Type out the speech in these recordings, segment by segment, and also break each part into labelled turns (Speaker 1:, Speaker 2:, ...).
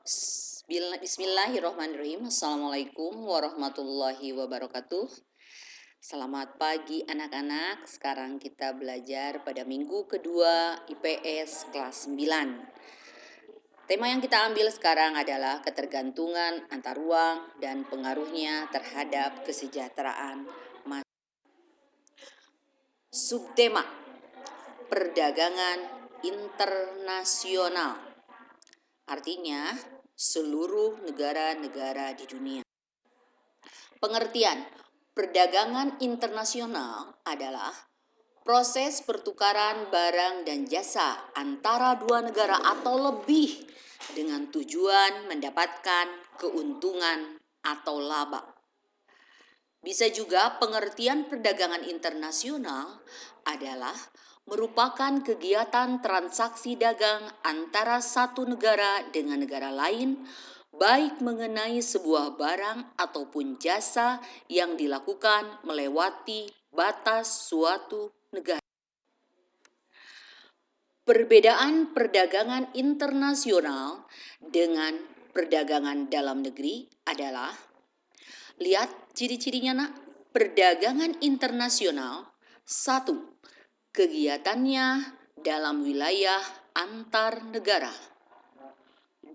Speaker 1: Bismillahirrahmanirrahim. Assalamualaikum warahmatullahi wabarakatuh. Selamat pagi anak-anak. Sekarang kita belajar pada minggu kedua IPS kelas 9. Tema yang kita ambil sekarang adalah ketergantungan antar uang dan pengaruhnya terhadap kesejahteraan masyarakat. Subtema: perdagangan internasional. Artinya, seluruh negara-negara di dunia. Pengertian: perdagangan internasional adalah proses pertukaran barang dan jasa antara dua negara atau lebih dengan tujuan mendapatkan keuntungan atau laba. Bisa juga pengertian perdagangan internasional adalah merupakan kegiatan transaksi dagang antara satu negara dengan negara lain, baik mengenai sebuah barang ataupun jasa yang dilakukan melewati batas suatu negara. Perbedaan perdagangan internasional dengan perdagangan dalam negeri adalah, lihat ciri-cirinya nak. Perdagangan internasional: 1. Kegiatannya dalam wilayah antar negara.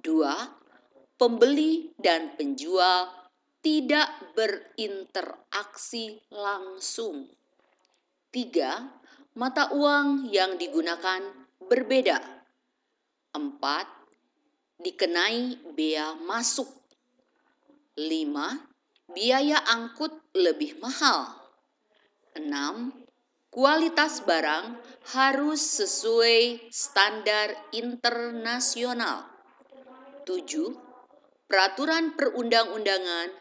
Speaker 1: 2. Pembeli dan penjual tidak berinteraksi langsung. 3. Mata uang yang digunakan berbeda. 4. Dikenai bea masuk. 5. Biaya angkut lebih mahal. 6. Kualitas barang harus sesuai standar internasional. 7. Peraturan perundang-undangan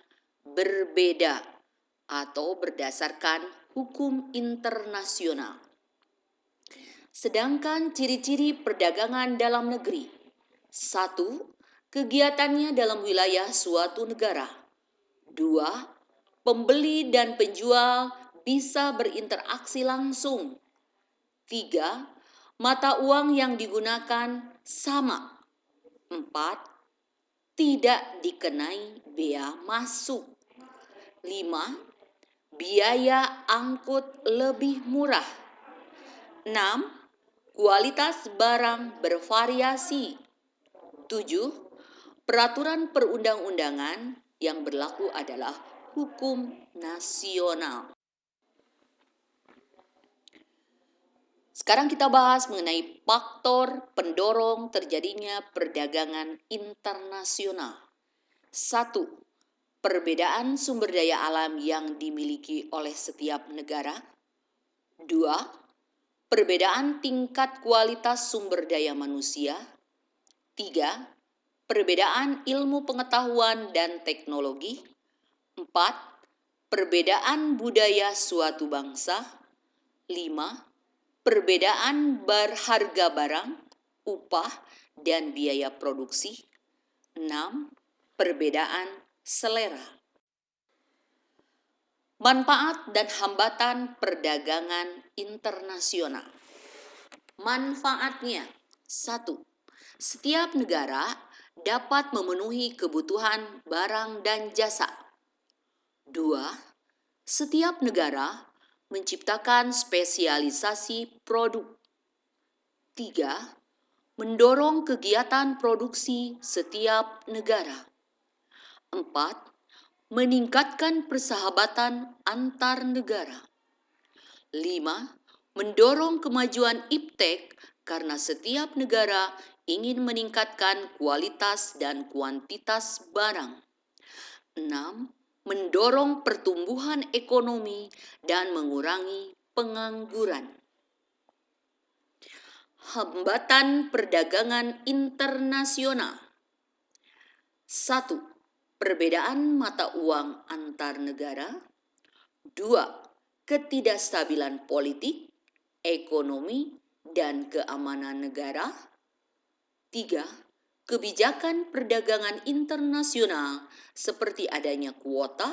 Speaker 1: berbeda atau berdasarkan hukum internasional. Sedangkan ciri-ciri perdagangan dalam negeri: 1. Kegiatannya dalam wilayah suatu negara. 2. Pembeli dan penjual bisa berinteraksi langsung. 3. Mata uang yang digunakan sama. 4. Tidak dikenai bea masuk. 5. Biaya angkut lebih murah. 6. Kualitas barang bervariasi. 7. Peraturan perundang-undangan yang berlaku adalah hukum nasional. Sekarang kita bahas mengenai faktor pendorong terjadinya perdagangan internasional. 1. Perbedaan sumber daya alam yang dimiliki oleh setiap negara. 2. Perbedaan tingkat kualitas sumber daya manusia. 3. Perbedaan ilmu pengetahuan dan teknologi. 4. Perbedaan budaya suatu bangsa. 5. Perbedaan harga barang, upah, dan biaya produksi. 6. Perbedaan selera. Manfaat dan hambatan perdagangan internasional. Manfaatnya: 1. Setiap negara dapat memenuhi kebutuhan barang dan jasa. 2. Setiap negara menciptakan spesialisasi produk. 3. Mendorong kegiatan produksi setiap negara. 4. Meningkatkan persahabatan antar negara. 5. Mendorong kemajuan iptek karena setiap negara ingin meningkatkan kualitas dan kuantitas barang. 6. Mendorong pertumbuhan ekonomi dan mengurangi pengangguran. Hambatan perdagangan internasional. 1. Perbedaan mata uang antar negara. 2. Ketidakstabilan politik, ekonomi, dan keamanan negara. 3. Kebijakan perdagangan internasional seperti adanya kuota,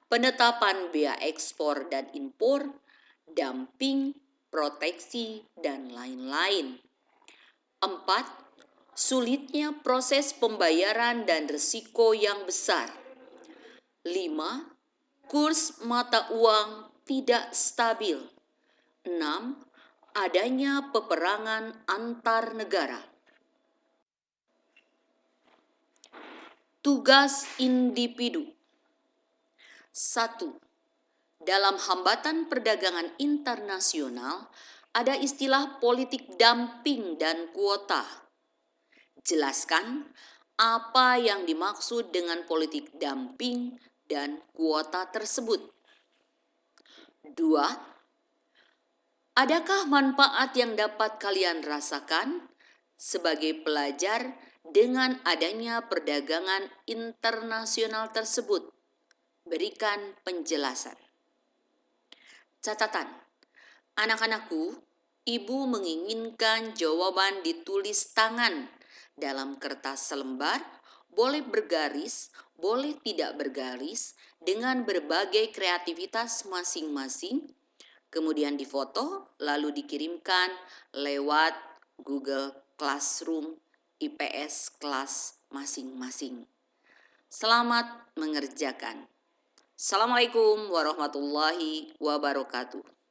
Speaker 1: penetapan bea ekspor dan impor, dumping, proteksi, dan lain-lain. 4. sulitnya proses pembayaran dan risiko yang besar. 5. Kurs mata uang tidak stabil. 6. Adanya peperangan antar negara. Tugas individu. 1. Dalam hambatan perdagangan internasional, ada istilah politik dumping dan kuota. Jelaskan apa yang dimaksud dengan politik dumping dan kuota tersebut. 2. Adakah manfaat yang dapat kalian rasakan sebagai pelajar dengan adanya perdagangan internasional tersebut? Berikan penjelasan. Catatan, anak-anakku, ibu menginginkan jawaban ditulis tangan dalam kertas selembar, boleh bergaris, boleh tidak bergaris, dengan berbagai kreativitas masing-masing, kemudian difoto, lalu dikirimkan lewat Google Classroom IPS kelas masing-masing. Selamat mengerjakan. Assalamualaikum warahmatullahi wabarakatuh.